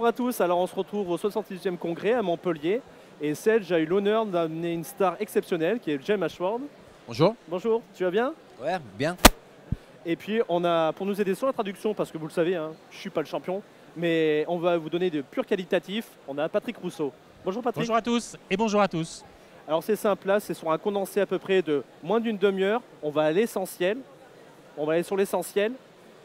Bonjour à tous, alors on se retrouve au 66e congrès à Montpellier et Sedge a eu l'honneur d'amener une star exceptionnelle qui est James Ashford. Bonjour. Bonjour, tu vas bien? Ouais, bien. Et puis on a, pour nous aider sur la traduction, parce que vous le savez, hein, je ne suis pas le champion, mais on va vous donner de pur qualitatif, on a Patrick Rousseau. Bonjour Patrick. Bonjour à tous et bonjour à tous. Alors c'est simple, là c'est sur un condensé à peu près de moins d'une demi-heure, on va à l'essentiel, on va aller sur l'essentiel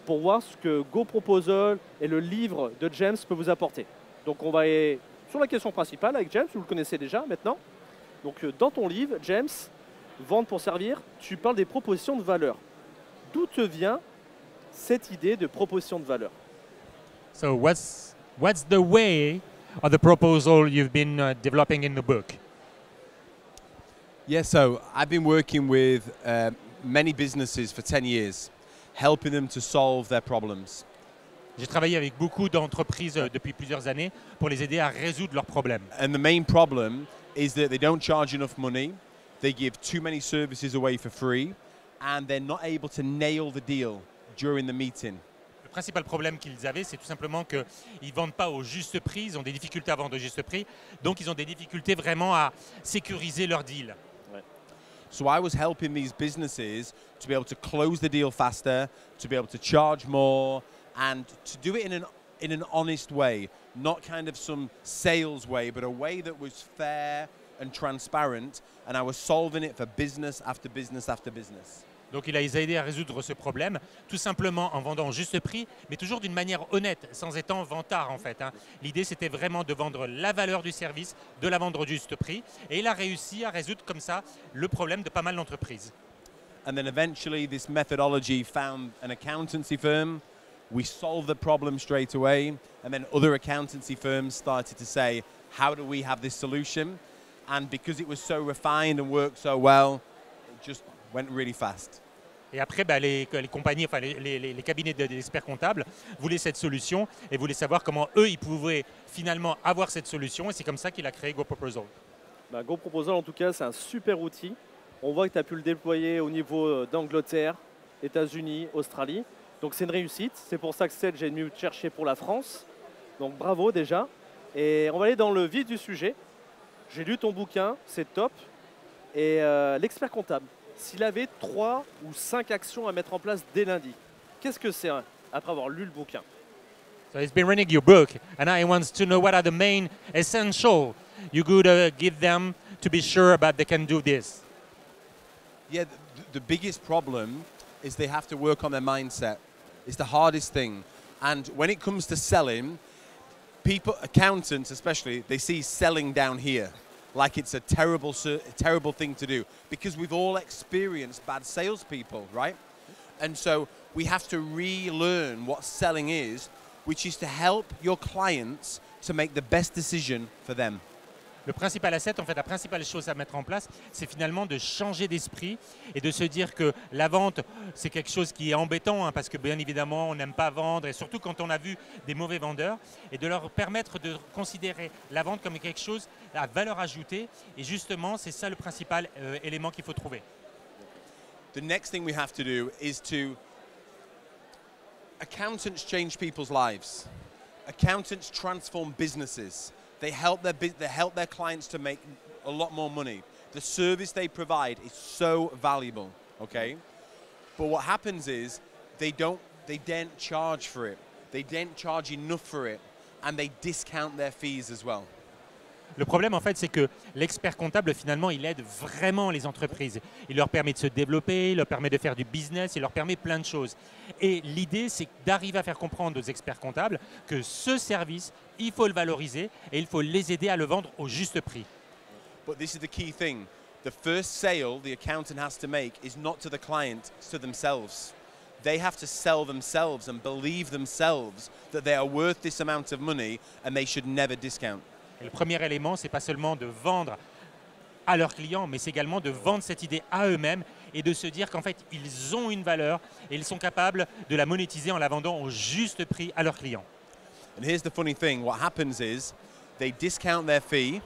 pour voir ce que GoProposal et le livre de James peut vous apporter. Donc on va aller sur la question principale avec James, vous le connaissez déjà maintenant. Donc dans ton livre, James, Vendre pour servir, tu parles des propositions de valeur. D'où te vient cette idée de proposition de valeur? So what's the way of the proposal you've been developing in the book? Yeah, so I've been working with many businesses for 10 years, helping them to solve their problems. J'ai travaillé avec beaucoup d'entreprises depuis plusieurs années pour les aider à résoudre leurs problèmes. And the main problem is that they don't charge enough money, they give too many services away for free, and they're not able to nail the deal during the meeting. Le principal problème qu'ils avaient, c'est tout simplement qu'ils ne vendent pas au juste prix, ils ont des difficultés à vendre au juste prix, donc ils ont des difficultés vraiment à sécuriser leur deal. So I was helping these businesses to be able to close the deal faster, to be able to charge more, and to do it in an honest way, not kind of some sales way, but a way that was fair and transparent, and I was solving it for business after business after business. Donc il a aidé à résoudre ce problème, tout simplement en vendant au juste prix, mais toujours d'une manière honnête, sans étant vantard en fait. L'idée c'était vraiment de vendre la valeur du service, de la vendre au juste prix, et il a réussi à résoudre comme ça le problème de pas mal d'entreprises. And then eventually this methodology found an accountancy firm. We solved the problem straight away, and then other accountancy firms started to say, how do we have this solution? And because it was so refined and worked so well, it just went really fast. Et après, les compagnies, enfin les cabinets d'experts comptables voulaient cette solution et voulaient savoir comment eux, ils pouvaient finalement avoir cette solution. Et c'est comme ça qu'il a créé GoProposal. GoProposal, en tout cas, c'est un super outil. On voit que tu as pu le déployer au niveau d'Angleterre, États-Unis, Australie. Donc c'est une réussite. C'est pour ça que j'ai venu te chercher pour la France. Donc bravo déjà. Et on va aller dans le vif du sujet. J'ai lu ton bouquin, c'est top. Et l'expert comptable, s'il avait 3 ou 5 actions à mettre en place dès lundi, qu'est-ce que c'est après avoir lu le bouquin? So he's been reading your book, and I want to know what are the main essential you could give them to be sure about they can do this. Yeah, the biggest problem is they have to work on their mindset. It's the hardest thing. And when it comes to selling, people, accountants especially, they see selling down here like it's a terrible thing to do, because we've all experienced bad salespeople, right? And so we have to relearn what selling is, which is to help your clients to make the best decision for them. Le principal asset, en fait, la principale chose à mettre en place, c'est finalement de changer d'esprit et de se dire que la vente, c'est quelque chose qui est embêtant, parce que bien évidemment, on n'aime pas vendre, et surtout quand on a vu des mauvais vendeurs, et de leur permettre de considérer la vente comme quelque chose à valeur ajoutée. Et justement, c'est ça le principal élément qu'il faut trouver. The next thing we have to do is to... Accountants change people's lives. Accountants transform businesses. They help their clients to make a lot more money. The service they provide is so valuable, okay? But what happens is they don't charge for it. They don't charge enough for it, and they discount their fees as well. Le problème, en fait, c'est que l'expert comptable, finalement, il aide vraiment les entreprises. Il leur permet de se développer, il leur permet de faire du business, il leur permet plein de choses. Et l'idée, c'est d'arriver à faire comprendre aux experts comptables que ce service, il faut le valoriser et il faut les aider à le vendre au juste prix. But this is the key thing. The first sale the accountant has to make is not to the client, it's to themselves. They have to sell themselves and believe themselves that they are worth this amount of money and they should never discount. Et le premier élément, ce n'est pas seulement de vendre à leurs clients, mais c'est également de vendre cette idée à eux-mêmes et de se dire qu'en fait, ils ont une valeur et ils sont capables de la monétiser en la vendant au juste prix à leurs clients. And here's the funny thing, what happens is they discount their fee,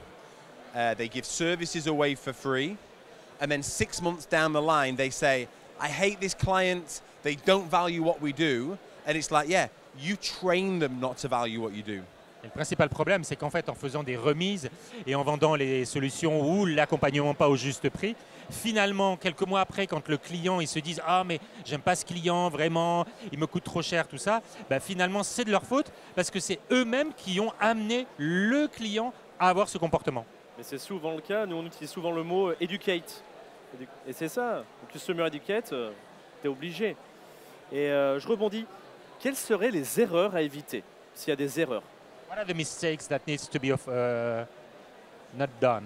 they give services away for free, and then 6 months down the line they say, I hate this client, they don't value what we do, and it's like, yeah, you train them not to value what you do. Et le principal problème, c'est qu'en fait, en faisant des remises et en vendant les solutions ou l'accompagnement pas au juste prix, finalement, quelques mois après, quand le client il se dit « Ah, mais j'aime pas ce client, vraiment, il me coûte trop cher, tout ça », bah, finalement, c'est de leur faute parce que c'est eux-mêmes qui ont amené le client à avoir ce comportement. Mais c'est souvent le cas. Nous, on utilise souvent le mot educate. Et c'est ça. Le customer educate, tu es obligé. Et je rebondis. Quelles seraient les erreurs à éviter s'il y a des erreurs? What are the mistakes that needs to be not done?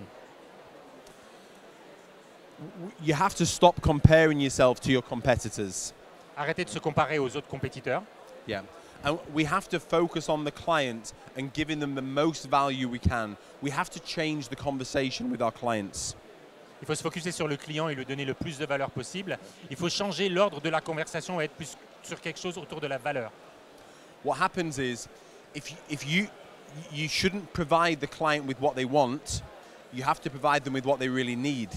You have to stop comparing yourself to your competitors. Arrêtez de se comparer aux autres compétiteurs. Yeah. And we have to focus on the client and giving them the most value we can. We have to change the conversation with our clients. Il faut se focuser sur le client et lui donner le plus de valeur possible. Il faut changer l'ordre de la conversation et être plus sur quelque chose autour de la valeur. What happens is, if you shouldn't provide the client with what they want, you have to provide them with what they really need.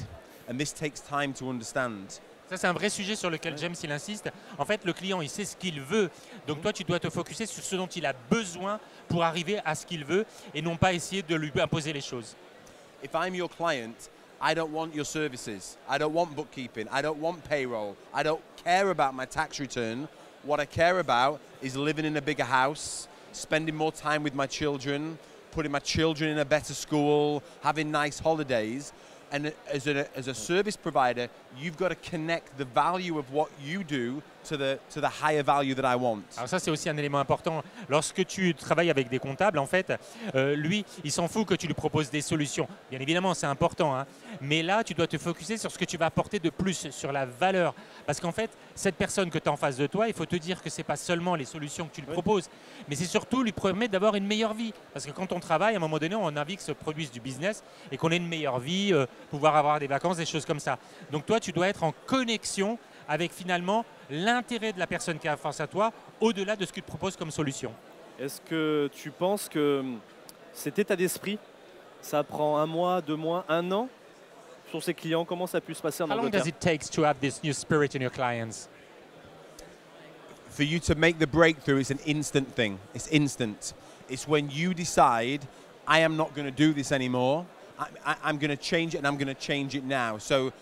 And this takes time to understand. Ça, c'est un vrai sujet sur lequel James il insiste. En fait, le client, il sait ce qu'il veut. Donc toi, tu dois te focuser sur ce dont il a besoin pour arriver à ce qu'il veut et non pas essayer de lui imposer les choses. If I'm your client, I don't want your services. I don't want bookkeeping. I don't want payroll. I don't care about my tax return. What I care about is living in a bigger house, spending more time with my children, putting my children in a better school, having nice holidays. And as a service provider, you've got to connect the value of what you do to the higher value that I want. Alors ça, c'est aussi un élément important. Lorsque tu travailles avec des comptables, en fait, lui, il s'en fout que tu lui proposes des solutions. Bien évidemment, c'est important. Hein. Mais là, tu dois te focuser sur ce que tu vas apporter de plus, sur la valeur. Parce qu'en fait, cette personne que tu as en face de toi, il faut te dire que ce n'est pas seulement les solutions que tu lui proposes, mais c'est surtout lui permettre d'avoir une meilleure vie. Parce que quand on travaille, à un moment donné, on a envie que se produise du business et qu'on ait une meilleure vie, pouvoir avoir des vacances, des choses comme ça. Donc toi, tu dois être en connexion avec finalement l'intérêt de la personne qui est face à toi, au-delà de ce qu'il te propose comme solution. Est-ce que tu penses que cet état d'esprit, ça prend 1 mois, 2 mois, 1 an sur ses clients? Comment ça a pu se passer en How long Angleterre? does it take to have this new spirit in your clients? For you to make the breakthrough, it's an instant thing. It's instant. It's when you decide, I am not going to do this anymore. I'm going to change it, and I'm going to change it now. So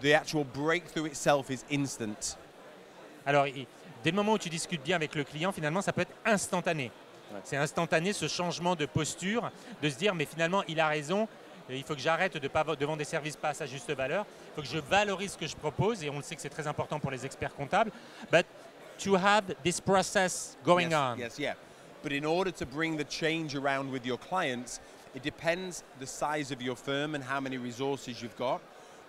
the actual breakthrough itself is instant. Alors, dès le moment où tu discutes bien avec le client, finalement, ça peut être instantané. Ouais. C'est instantané ce changement de posture, de se dire, mais finalement, il a raison, il faut que j'arrête de vendre des services pas à sa juste valeur, il faut que je valorise ce que je propose, et on le sait que c'est très important pour les experts comptables. But to have this process going on. Yes, yeah. But in order to bring the change around with your clients, it depends the size of your firm and how many resources you've got.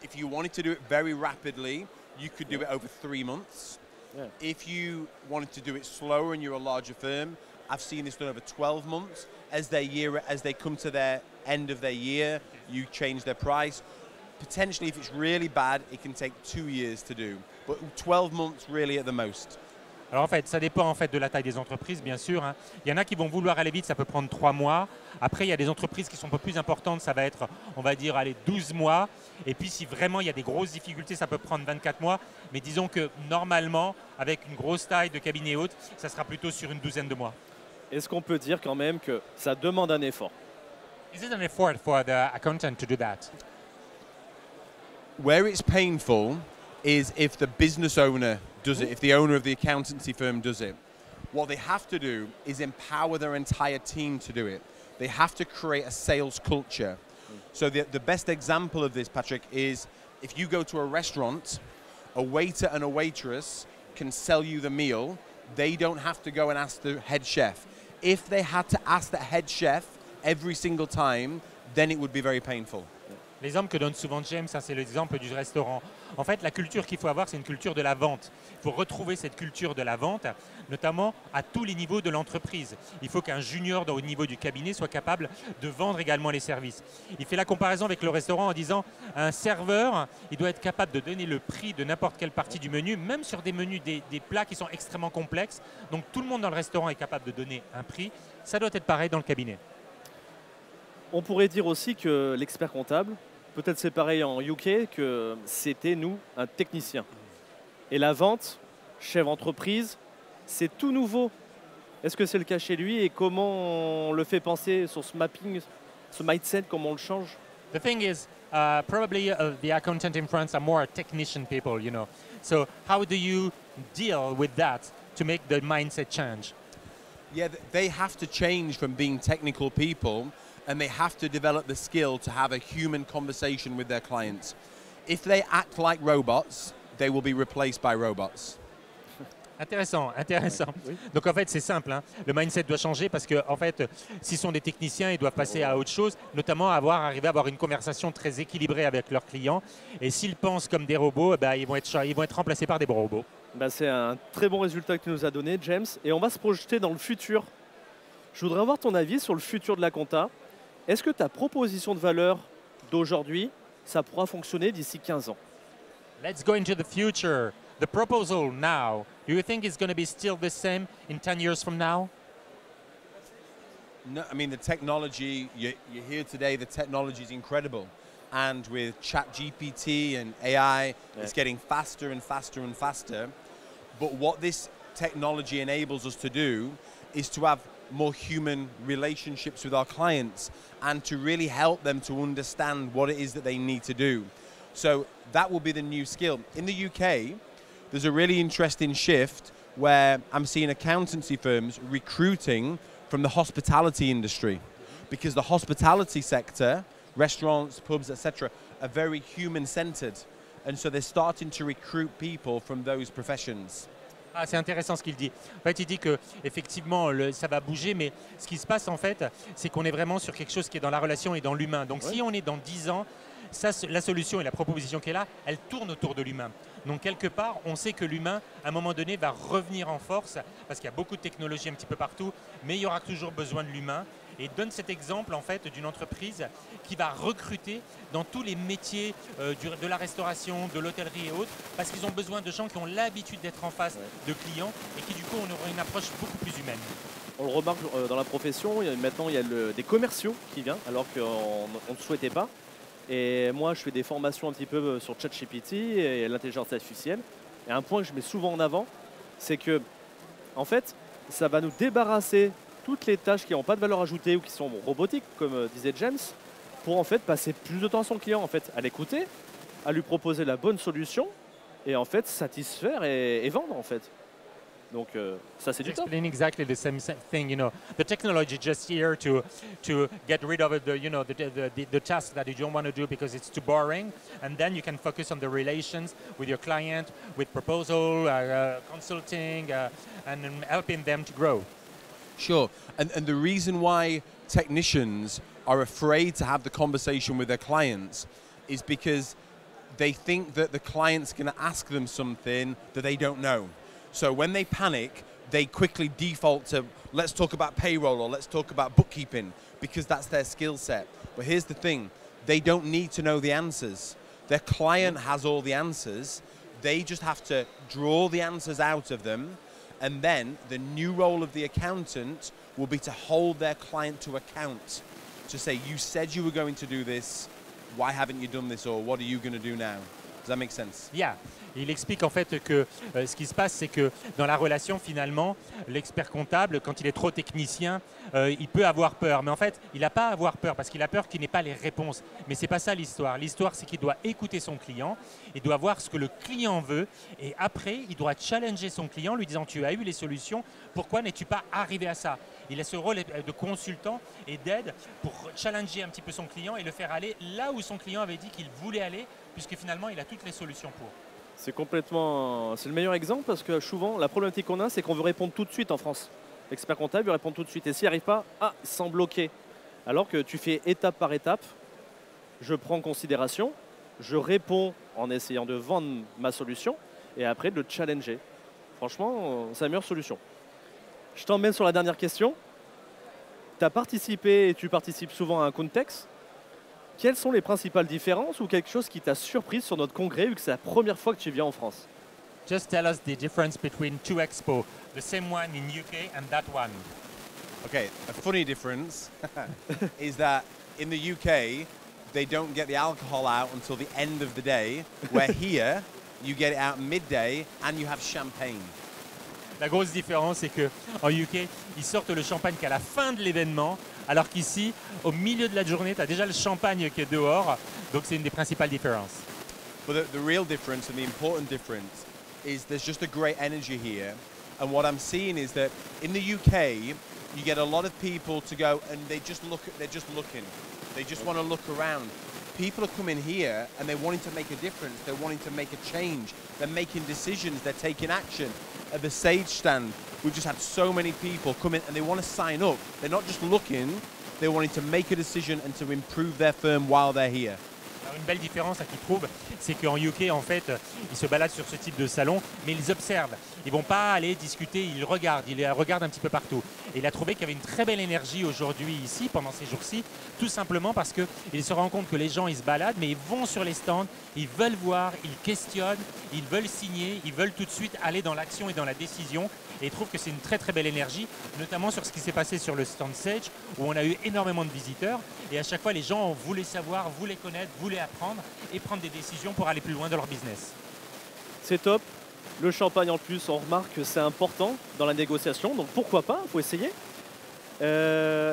If you wanted to do it very rapidly, you could do it over 3 months. Yeah. If you wanted to do it slower and you're a larger firm, I've seen this done over 12 months. As they come to their end of their year, you change their price. Potentially, if it's really bad, it can take 2 years to do. But 12 months really at the most. Alors en fait, ça dépend en fait de la taille des entreprises, bien sûr. Hein. Il y en a qui vont vouloir aller vite, ça peut prendre 3 mois. Après, il y a des entreprises qui sont un peu plus importantes, ça va être, on va dire, allez, 12 mois. Et puis, si vraiment il y a des grosses difficultés, ça peut prendre 24 mois. Mais disons que normalement, avec une grosse taille de cabinet haute, ça sera plutôt sur une 12aine de mois. Est-ce qu'on peut dire quand même que ça demande un effort? Is it an effort for the accountant to do that? Where it's painful is if the business owner does it, if the owner of the accountancy firm does it. What they have to do is empower their entire team to do it. They have to create a sales culture. So the best example of this, Patrick, is if you go to a restaurant, a waiter and a waitress can sell you the meal. They don't have to go and ask the head chef. If they had to ask the head chef every single time, then it would be very painful. L'exemple que donne souvent James, c'est l'exemple du restaurant. En fait, la culture qu'il faut avoir, c'est une culture de la vente. Il faut retrouver cette culture de la vente, notamment à tous les niveaux de l'entreprise. Il faut qu'un junior au niveau du cabinet soit capable de vendre également les services. Il fait la comparaison avec le restaurant en disant un serveur, il doit être capable de donner le prix de n'importe quelle partie du menu, même sur des menus, des plats qui sont extrêmement complexes. Donc tout le monde dans le restaurant est capable de donner un prix. Ça doit être pareil dans le cabinet. On pourrait dire aussi que l'expert comptable, peut-être c'est pareil en UK, que c'était nous, un technicien. Et la vente, chef d'entreprise, c'est tout nouveau. Est-ce que c'est le cas chez lui et comment on le fait penser sur ce mapping, ce mindset, comment on le change? The thing is, probably the accountant in France are more technician people, you know. So how do you deal with that to make the mindset change? Yeah, they have to change from being technical people, and they have to develop the skill to have a human conversation with their clients. If they act like robots, they will be replaced by robots. Intéressant, intéressant. Oui. Donc en fait, c'est simple, hein. Le mindset doit changer parce que en fait, s'ils sont des techniciens, ils doivent passer à autre chose, notamment arriver à avoir une conversation très équilibrée avec leurs clients. Et s'ils pensent comme des robots, eh ben, ils vont être remplacés par des robots. Bah, c'est un très bon résultat que tu nous as donné, James. Et on va se projeter dans le futur. Je voudrais avoir ton avis sur le futur de la compta. Est-ce que ta proposition de valeur d'aujourd'hui, ça pourra fonctionner d'ici 15 ans? Let's go into the future. The proposal now, do you think it's going to be still the same in 10 years from now? No, I mean, the technology, you hear today, the technology is incredible. And with ChatGPT and AI, it's getting faster and faster and faster. But what this technology enables us to do is to have more human relationships with our clients and to really help them to understand what it is that they need to do. So that will be the new skill. In the UK, there's a really interesting shift where I'm seeing accountancy firms recruiting from the hospitality industry, because the hospitality sector, restaurants, pubs, etc., are very human-centered. And so they're starting to recruit people from those professions. Ah, c'est intéressant ce qu'il dit. En fait, il dit que effectivement, ça va bouger, mais ce qui se passe en fait, c'est qu'on est vraiment sur quelque chose qui est dans la relation et dans l'humain. Donc, si on est dans 10 ans, ça, la solution et la proposition qui est là, elle tourne autour de l'humain. Donc, quelque part, on sait que l'humain, à un moment donné, va revenir en force parce qu'il y a beaucoup de technologies un petit peu partout, mais il y aura toujours besoin de l'humain. Et il donne cet exemple en fait d'une entreprise qui va recruter dans tous les métiers de la restauration, de l'hôtellerie et autres, parce qu'ils ont besoin de gens qui ont l'habitude d'être en face de clients et qui du coup on aura une approche beaucoup plus humaine. On le remarque dans la profession, maintenant il y a des commerciaux qui viennent alors qu'on ne souhaitait pas. Et moi je fais des formations un petit peu sur ChatGPT et l'intelligence artificielle. Et un point que je mets souvent en avant, c'est que en fait ça va nous débarrasser toutes les tâches qui n'ont pas de valeur ajoutée ou qui sont robotiques, comme disait James, pour en fait passer plus de temps à son client, en fait, à l'écouter, à lui proposer la bonne solution et en fait satisfaire et vendre en fait. Donc ça c'est du top. Explain exactly the same thing, you know. The technology just here to get rid of the task that you don't want to do because it's too boring, and then you can focus on the relations with your client, with proposal, consulting, and helping them to grow. Sure, and the reason why technicians are afraid to have the conversation with their clients is because they think that the client's going to ask them something that they don't know. So when they panic, they quickly default to, let's talk about payroll or let's talk about bookkeeping, because that's their skill set. But here's the thing, they don't need to know the answers. Their client has all the answers. They just have to draw the answers out of them. And then the new role of the accountant will be to hold their client to account, to say, you said you were going to do this, why haven't you done this, or what are you going to do now? Does that make sense? Yeah. Il explique en fait que ce qui se passe, c'est que dans la relation, finalement, l'expert comptable, quand il est trop technicien, il peut avoir peur. Mais en fait, il n'a pas à avoir peur parce qu'il a peur qu'il n'ait pas les réponses. Mais ce n'est pas ça l'histoire. L'histoire, c'est qu'il doit écouter son client, il doit voir ce que le client veut et après, il doit challenger son client, lui disant « Tu as eu les solutions, pourquoi n'es-tu pas arrivé à ça ?» Il a ce rôle de consultant et d'aide pour challenger un petit peu son client et le faire aller là où son client avait dit qu'il voulait aller, puisque finalement, il a toutes les solutions pour. C'est le meilleur exemple parce que souvent la problématique qu'on a, c'est qu'on veut répondre tout de suite en France. L'expert comptable veut répondre tout de suite et s'il n'y arrive pas, il se sent bloqué. Alors que tu fais étape par étape, je prends en considération, je réponds en essayant de vendre ma solution et après de le challenger. Franchement, c'est la meilleure solution. Je t'emmène sur la dernière question. Tu as participé et tu participes souvent à un Countex. Quelles sont les principales différences ou quelque chose qui t'a surpris sur notre congrès vu que c'est la première fois que tu viens en France? Just tell us the difference between two expos, the same one in UK and that one. Okay, a funny difference is that in the UK, they don't get the alcohol out until the end of the day, where here, you get it out midday and you have champagne. La grosse différence, c'est qu'en UK, ils sortent le champagne qu'à la fin de l'événement, alors qu'ici, au milieu de la journée, tu as déjà le champagne qui est dehors. Donc c'est une des principales différences. But the real difference and the important difference is there's just a great energy here. And what I'm seeing is that in the UK, you get a lot of people to go and they're just looking. They just want to look around. People are coming here and they're wanting to make a difference. They're wanting to make a change. They're making decisions. They're taking action. At the Sage stand, we've just had so many people come in and they want to sign up. They're not just looking, they're wanting to make a decision and to improve their firm while they're here. Alors, une belle différence qu'ils trouvent, c'est qu'en UK, en fait, ils se baladent sur ce type de salon, mais ils observent. Ils ne vont pas aller discuter, ils regardent un petit peu partout. Et il a trouvé qu'il y avait une très belle énergie aujourd'hui ici, pendant ces jours-ci, tout simplement parce qu'il se rend compte que les gens, ils se baladent, mais ils vont sur les stands, ils veulent voir, ils questionnent, ils veulent signer, ils veulent tout de suite aller dans l'action et dans la décision. Et ils trouvent que c'est une très très belle énergie, notamment sur ce qui s'est passé sur le stand Sage, où on a eu énormément de visiteurs. Et à chaque fois, les gens voulaient savoir, voulaient connaître, voulaient apprendre et prendre des décisions pour aller plus loin dans leur business. C'est top. Le champagne en plus, on remarque que c'est important dans la négociation, donc pourquoi pas, il faut essayer.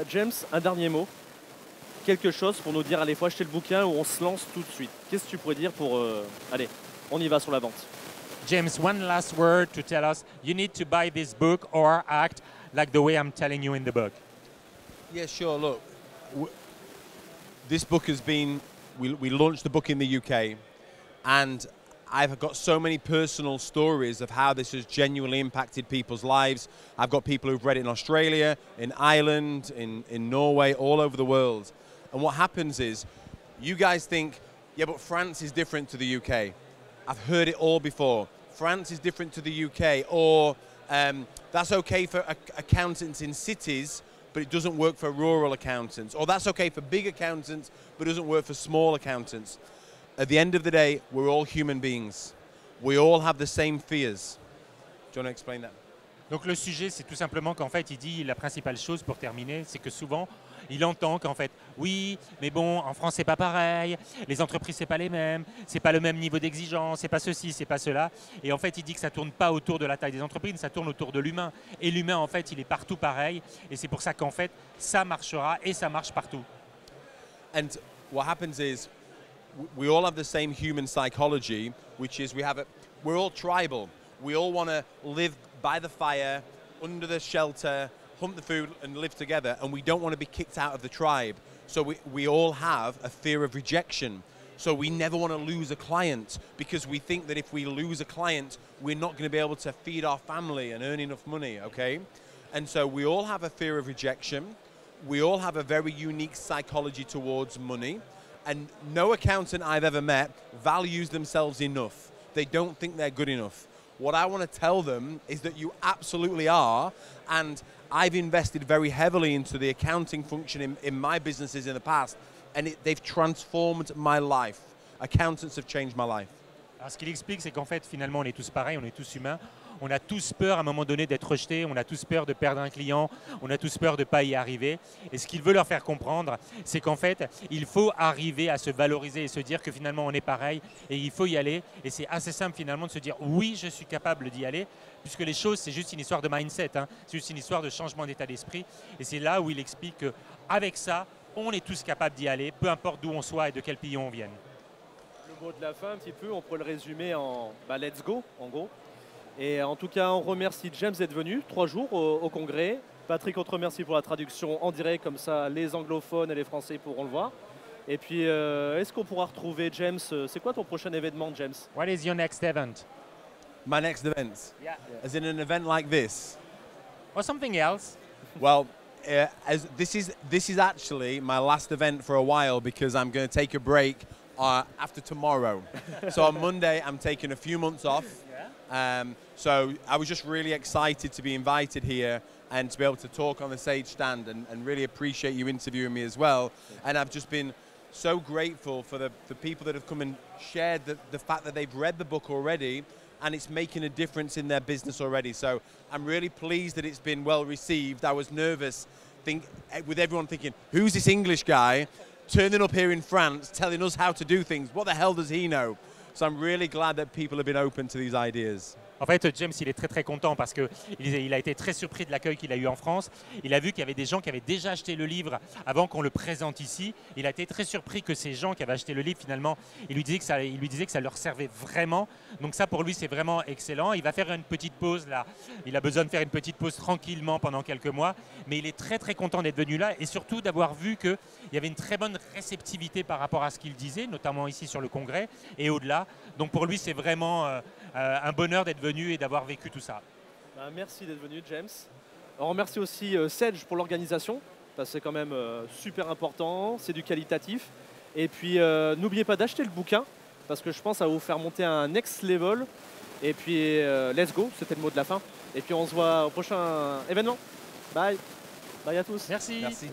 James, un dernier mot. Quelque chose pour nous dire, allez, faut acheter le bouquin ou on se lance tout de suite. Qu'est-ce que tu pourrais dire pour... allez, on y va sur la vente. James, one last word to tell us, you need to buy this book or act like the way I'm telling you in the book. Yeah, sure. Look, this book has been, we launched the book in the UK, and I've got so many personal stories of how this has genuinely impacted people's lives. I've got people who've read it in Australia, in Ireland, in Norway, all over the world. And what happens is, you guys think, yeah, but France is different to the UK. I've heard it all before. France is different to the UK, or that's okay for accountants in cities, but it doesn't work for rural accountants. Or that's okay for big accountants, but it doesn't work for small accountants. At the end of the day, we're all human beings. We all have the same fears. Do you want to explain that? Donc le sujet, c'est tout simplement qu'en fait, il dit la principale chose pour terminer, c'est que souvent, il entend qu'en fait, oui, mais bon, en France, c'est pas pareil, les entreprises, c'est pas les mêmes, c'est pas le même niveau d'exigence, c'est pas ceci, c'est pas cela. Et en fait, il dit que ça tourne pas autour de la taille des entreprises, ça tourne autour de l'humain. Et l'humain, en fait, il est partout pareil. Et c'est pour ça qu'en fait, ça marchera et ça marche partout. And what happens is, we all have the same human psychology, which is we're all tribal. We all want to live by the fire, under the shelter, hunt the food and live together, and we don't want to be kicked out of the tribe. So we all have a fear of rejection. So we never want to lose a client because we think that if we lose a client, we're not going to be able to feed our family and earn enough money, okay? And so we all have a fear of rejection. We all have a very unique psychology towards money. And no accountant I've ever met values themselves enough. They don't think they're good enough. What I want to tell them is that you absolutely are, and I've invested very heavily into the accounting function in my businesses in the past, and they've transformed my life. Accountants have changed my life. Alors, ce qu'il explique, c'est qu'en fait, finalement, on est tous pareils, on est tous humains. On a tous peur à un moment donné d'être rejetés, on a tous peur de perdre un client, on a tous peur de ne pas y arriver. Et ce qu'il veut leur faire comprendre, c'est qu'en fait, il faut arriver à se valoriser et se dire que finalement on est pareil et il faut y aller. Et c'est assez simple finalement de se dire oui, je suis capable d'y aller, puisque les choses, c'est juste une histoire de mindset, hein. C'est juste une histoire de changement d'état d'esprit. Et c'est là où il explique qu'avec ça, on est tous capables d'y aller, peu importe d'où on soit et de quel pays on vienne. Le mot de la fin, un petit peu, on peut le résumer en let's go, en gros. Et en tout cas, on remercie James d'être venu 3 jours au congrès. Patrick, on te remercie pour la traduction en direct, comme ça les anglophones et les français pourront le voir. Et puis, est-ce qu'on pourra retrouver James? C'est quoi ton prochain événement, James? What is your next event? My next event? Yeah. As in an event like this? Or something else? Well, as this is actually my last event for a while because I'm going to take a break after tomorrow. So on Monday, I'm taking a few months off. So I was just really excited to be invited here and to be able to talk on the Sage stand and really appreciate you interviewing me as well. And I've just been so grateful for the people that have come and shared the fact that they've read the book already and it's making a difference in their business already. So I'm really pleased that it's been well received. I was nervous with everyone thinking, who's this English guy turning up here in France telling us how to do things? What the hell does he know? So I'm really glad that people have been open to these ideas. En fait, James, il est très très content parce qu'il a été très surpris de l'accueil qu'il a eu en France. Il a vu qu'il y avait des gens qui avaient déjà acheté le livre avant qu'on le présente ici. Il a été très surpris que ces gens qui avaient acheté le livre, finalement, il lui disait que ça leur servait vraiment. Donc ça, pour lui, c'est vraiment excellent. Il va faire une petite pause là. Il a besoin de faire une petite pause tranquillement pendant quelques mois. Mais il est très très content d'être venu là et surtout d'avoir vu qu'il y avait une très bonne réceptivité par rapport à ce qu'il disait, notamment ici sur le congrès et au-delà. Donc pour lui, c'est vraiment un bonheur d'être venu et d'avoir vécu tout ça. Bah, merci d'être venu, James. On remercie aussi Sedge pour l'organisation. C'est quand même super important, c'est du qualitatif. Et puis n'oubliez pas d'acheter le bouquin parce que je pense que ça va vous faire monter à un next level. Et puis let's go, c'était le mot de la fin. Et puis on se voit au prochain événement. Bye. Bye à tous. Merci. Merci.